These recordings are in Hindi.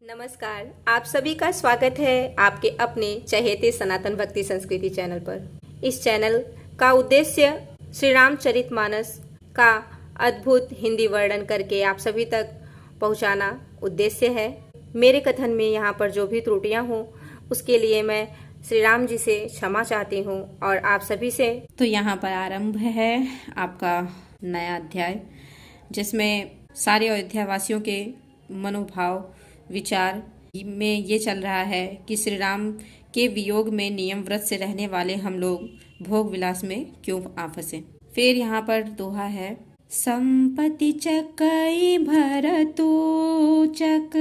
नमस्कार, आप सभी का स्वागत है आपके अपने चहेते सनातन भक्ति संस्कृति चैनल पर। इस चैनल का उद्देश्य श्री रामचरितमानस का अद्भुत हिंदी वर्णन करके आप सभी तक पहुंचाना उद्देश्य है। मेरे कथन में यहाँ पर जो भी त्रुटियाँ हों उसके लिए मैं श्री राम जी से क्षमा चाहती हूँ और आप सभी से। तो यहाँ पर आरंभ है आपका नया अध्याय, जिसमें सारे अयोध्या वासियों के मनोभाव विचार में ये चल रहा है कि श्री राम के वियोग में नियम व्रत से रहने वाले हम लोग भोग विलास में क्यों आ फंसे। फिर यहाँ पर दोहा है, संपत्ति चकई भरतो चक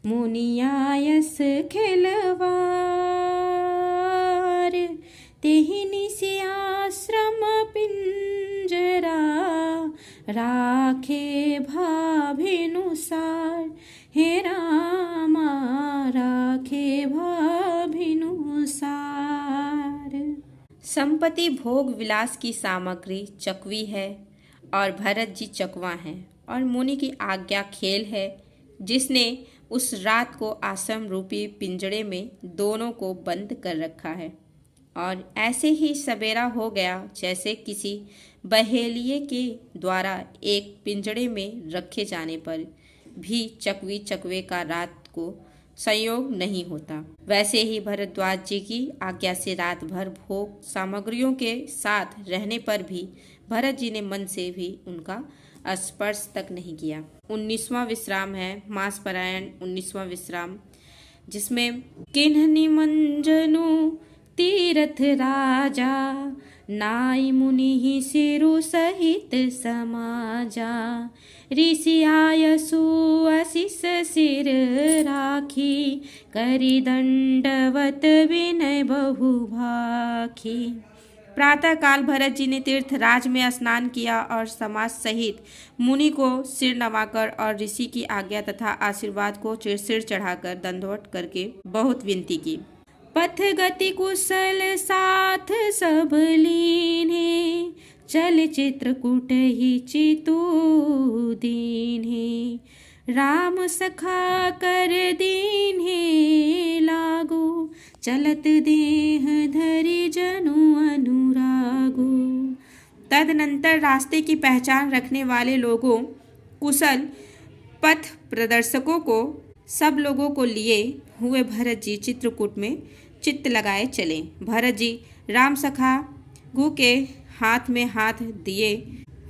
मुनियायस खिलवार, तेहि निसि आश्रम पिंजरा राखे भाभिनुसार, हे रामा राखे भाभिनुसार। संपत्ति भोग विलास की सामग्री चकवी है और भरत जी चकवा हैं, और मुनि की आज्ञा खेल है, जिसने उस रात को आश्रम रूपी पिंजड़े में दोनों को बंद कर रखा है। और ऐसे ही सवेरा हो गया जैसे किसी बहेलिये के द्वारा एक पिंजड़े में रखे जाने पर भी चकवी चकवे का रात को संयोग नहीं होता, वैसे ही भरद्वाज जी की आज्ञा से रात भर भोग सामग्रियों के साथ रहने पर भी भरत जी ने मन से भी उनका स्पर्श तक नहीं किया। 19वां विश्राम है मासपरायण 19वां विश्राम, जिसमें किन्हनि मंजनु तीरथ राजा, नाई मुनि सिरु सहित समाजा, ऋषि आयसु आशीष सिर राखी, करि दंडवत विनय बहु भाखी। प्रातः काल भरत जी ने तीर्थ राज में स्नान किया और समाज सहित मुनि को सिर नवाकर और ऋषि की आज्ञा तथा आशीर्वाद को सिर चढ़ाकर दंडवत करके बहुत विनती की। पथ गति कुशल साथ सब लीन्हे, चल चित्रकूट ही चितु दीन्हे, राम सखा कर दीन्हे लागू, चलत देह धरि जनु अनुरागु। तदनंतर रास्ते की पहचान रखने वाले लोगों, कुशल पथ प्रदर्शकों को, सब लोगों को लिए हुए भरत जी चित्रकूट में चित्त लगाए चले। भरत जी राम सखा गु के हाथ में हाथ दिए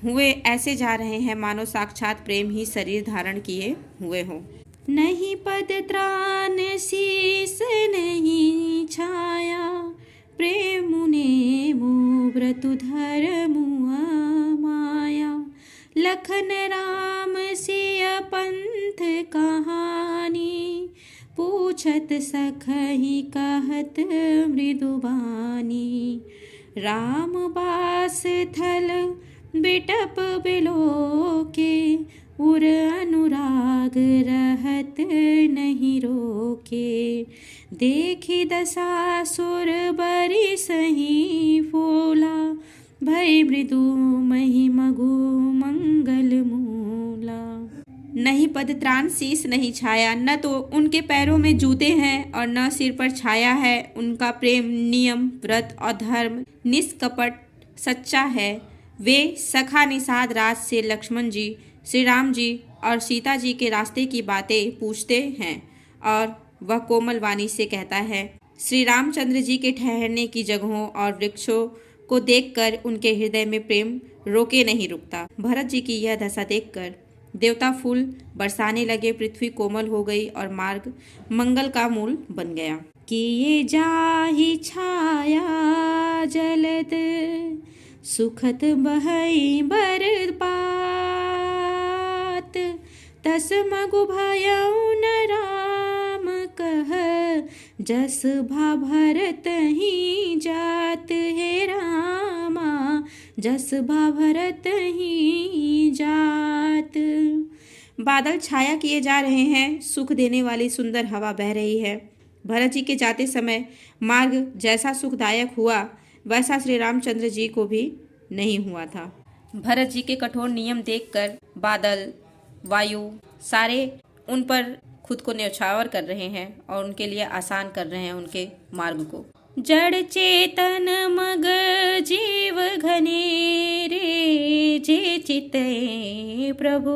हुए ऐसे जा रहे हैं मानो साक्षात प्रेम ही शरीर धारण किए हुए हो। नहीं पद त्राण शीस नहीं छाया, प्रेम ने मुव्रतु धर्मुआ माया, लखन राम सिय पंथ कहानी, पूछत सखहि कहत मृदुबानी, राम बास थल बिटप बिलोके, उर अनुराग रहत नहीं रोके, देखी दशासुर बरि सही फूला, भय मृदु मही मघु मंगल मूला। नहीं पद त्राण शीस नहीं छाया, न तो उनके पैरों में जूते हैं और न सिर पर छाया है। उनका प्रेम नियम व्रत और धर्म निष्कपट सच्चा है। वे सखा निषाद राज से लक्ष्मण जी, श्री राम जी और सीता जी के रास्ते की बातें पूछते हैं, और वह कोमल वाणी से कहता है, श्री रामचंद्र जी के ठहरने की जगहों और वृक्षों को देखकर उनके हृदय में प्रेम रोके नहीं रुकता। भरत जी की यह दशा देखकर देवता फूल बरसाने लगे, पृथ्वी कोमल हो गई और मार्ग मंगल का मूल बन गया। कि ये जाहि छाया जलद, सुखत बहई बरपात, तस मगु भयउ न राम कह, जस भा भरत ही जात, हे रामा जस भा भरत ही जात। बादल छाया किए जा रहे हैं, सुख देने वाली सुंदर हवा बह रही है। भरत जी के जाते समय मार्ग जैसा सुखदायक हुआ वैसा श्री रामचंद्र जी को भी नहीं हुआ था। भरत जी के कठोर नियम देखकर बादल, वायु सारे उन पर खुद को न्यौछावर कर रहे हैं और उनके लिए आसान कर रहे हैं उनके मार्ग को। जड़ चेतन मग जीव घनेरे, जे चितए प्रभु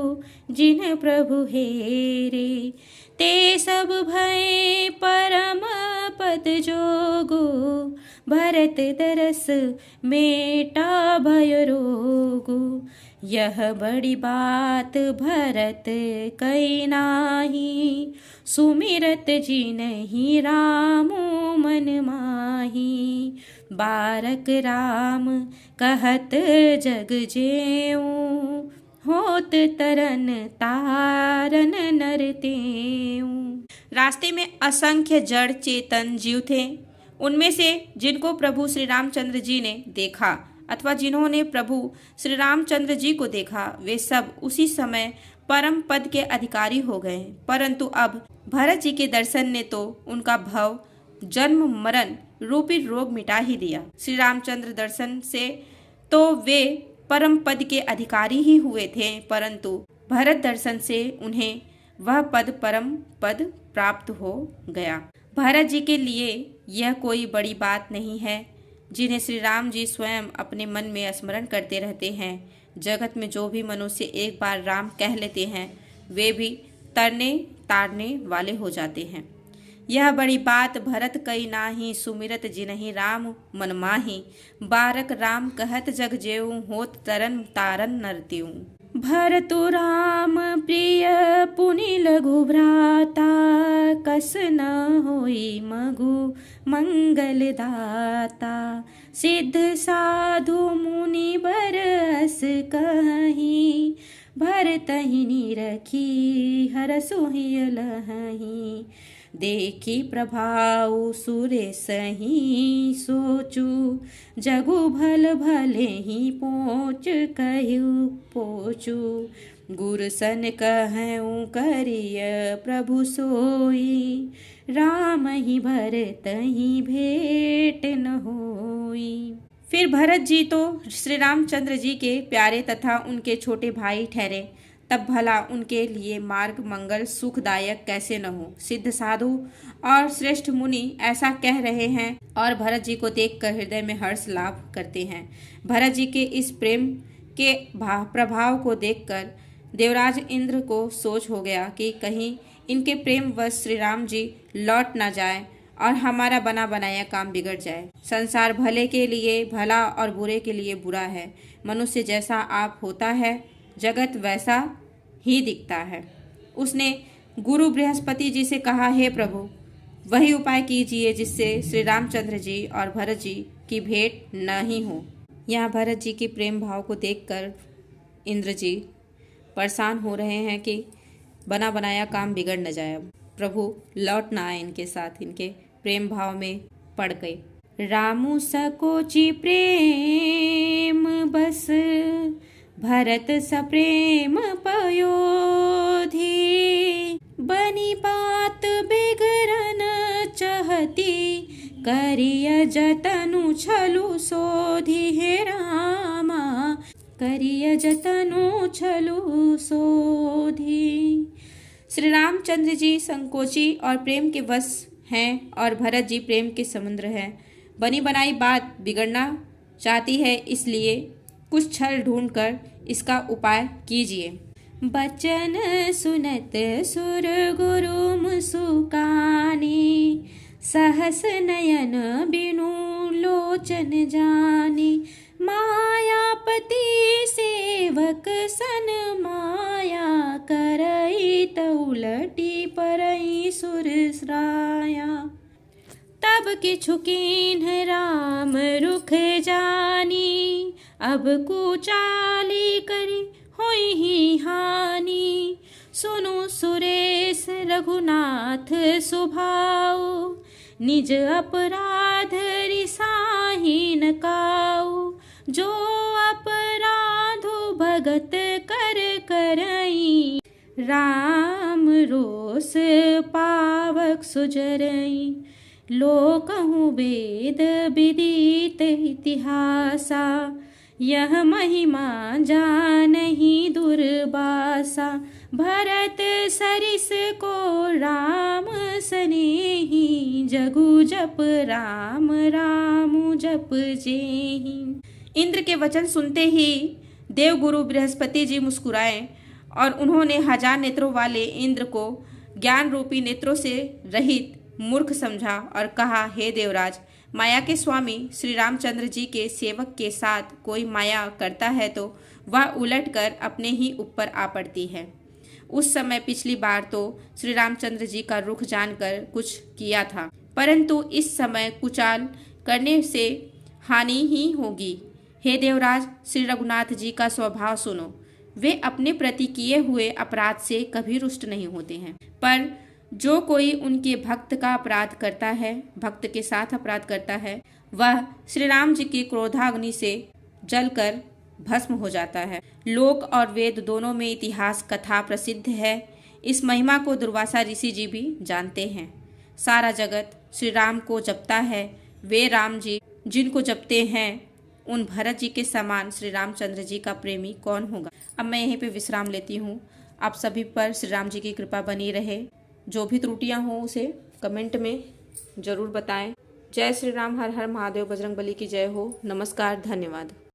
जिन प्रभु हेरे, ते सब भय परम पद जोगो, भरत दरस मेटा भय रोगो। यह बड़ी बात भरत कई नाही, सुमिरत जिनहि रामो मन माही। बारक राम कहत जग जेऊ, होत तरन तारन नर तेऊ। रास्ते में असंख्य जड़ चेतन जीव थे। उनमें से जिनको प्रभु श्री रामचंद्र जी ने देखा अथवा जिन्होंने प्रभु श्री रामचंद्र जी को देखा, वे सब उसी समय परम पद के अधिकारी हो गए। परंतु अब भरत जी के दर्शन ने तो उनका भव जन्म मरण रूपी रोग मिटा ही दिया। श्री रामचंद्र दर्शन से तो वे परम पद के अधिकारी ही हुए थे, परंतु भरत दर्शन से उन्हें वह पद परम पद प्राप्त हो गया। भरत जी के लिए यह कोई बड़ी बात नहीं है, जिन्हें श्री राम जी स्वयं अपने मन में स्मरण करते रहते हैं। जगत में जो भी मनुष्य एक बार राम कह लेते हैं, वे भी तरने तारने वाले हो जाते हैं। यह बड़ी बात भरत कई नाही, सुमिरत जिनहि राम मन माही। बारक राम कहत जग जेऊ, होत तरन तारन नर तेऊ। भरतु राम प्रिय पुनि लघु भ्राता, कस न होई मगु मंगल दाता। सिद्ध साधु मुनि बरस कहीं, भरतहि निरखी हरसु हिय लहहीं। देखी प्रभाव सुरेसहि सोचू, जगु भल भले ही पोच कहु पोचू। गुरसन कहूँ करिय प्रभु सोई, राम ही भरत ही भेंट न होई। फिर भरत जी तो श्री रामचंद्र जी के प्यारे तथा उनके छोटे भाई ठहरे, तब भला उनके लिए मार्ग मंगल सुखदायक कैसे न हो। सिद्ध साधु और श्रेष्ठ मुनि ऐसा कह रहे हैं और भरत जी को देखकर हृदय में हर्ष लाभ करते हैं। भरत जी के इस प्रेम के प्रभाव को देखकर देवराज इंद्र को सोच हो गया कि कहीं इनके प्रेम वश श्री राम जी लौट ना जाए और हमारा बना बनाया काम बिगड़ जाए। संसार भले के लिए भला और बुरे के लिए बुरा है। मनुष्य जैसा आप होता है, जगत वैसा ही दिखता है। उसने गुरु बृहस्पति जी से कहा, हे प्रभु, वही उपाय कीजिए जिससे श्री रामचंद्र जी और भरत जी की भेंट न ही हो। यहाँ भरत जी के प्रेम भाव को देखकर इंद्र जी परेशान हो रहे हैं कि बना बनाया काम बिगड़ न जाए, प्रभु लौट ना आए इनके साथ, इनके प्रेम भाव में पड़ गए। रामु सकोचि प्रेम बस, भरत सप्रेम पयोधी। बनी बात बिगड़न चाहती, करिय जतनु छलु सोधी। हे रामा करिय जतनु छलु सोधी। श्री रामचंद्र जी संकोची और प्रेम के वश हैं और भरत जी प्रेम के समुद्र हैं। बनी बनाई बात बिगड़ना चाहती है, इसलिए कुछ छल ढूंढकर इसका उपाय कीजिए। बचन सुनत सुर गुरु मुसुकानी, सहस नयन बिनु लोचन जानी। मायापति सेवक सन माया करई, त उलटी परई सुरसराया। तब किछु कीन्ह राम रुख जानी, अब कुचाली करी होई ही हानि। सुनु सुरेश रघुनाथ सुभाऊ, निज अपराध रिसाही न काऊ। जो अपराधो भगत कर करई, राम रोष पावक सुजरई। लोकहु वेद विदित इतिहासा, यह महिमा जानहि दुर्वासा। भरत सरिस को राम सनेही, जगु जप राम राम जप जेहि। इंद्र के वचन सुनते ही देवगुरु बृहस्पति जी मुस्कुराए और उन्होंने 1000 नेत्रों वाले इंद्र को ज्ञान रूपी नेत्रों से रहित मूर्ख समझा और कहा, हे देवराज, माया के स्वामी श्री रामचंद्र जी के सेवक के साथ कोई माया करता है तो वह उलटकर अपने ही ऊपर आ पड़ती है। उस समय पिछली बार तो श्री रामचंद्र जी का रुख जानकर कुछ किया था, परंतु इस समय कुचाल करने से हानि ही होगी। हे देवराज, श्री रघुनाथ जी का स्वभाव सुनो। वे अपने प्रति किए हुए अपराध से कभी रुष्ट नहीं होते हैं, पर जो कोई उनके भक्त का अपराध करता है, भक्त के साथ अपराध करता है, वह श्री राम जी की क्रोधाग्नि से जलकर भस्म हो जाता है। लोक और वेद दोनों में इतिहास कथा प्रसिद्ध है। इस महिमा को दुर्वासा ऋषि जी भी जानते हैं। सारा जगत श्री राम को जपता है। वे राम जी जिनको जपते हैं, उन भरत जी के समान श्री रामचंद्र जी का प्रेमी कौन होगा। अब मैं यहीं पे विश्राम लेती हूँ। आप सभी पर श्री राम जी की कृपा बनी रहे। जो भी त्रुटियां हों उसे कमेंट में ज़रूर बताएं। जय श्री राम। हर हर महादेव। बजरंगबली की जय हो। नमस्कार। धन्यवाद।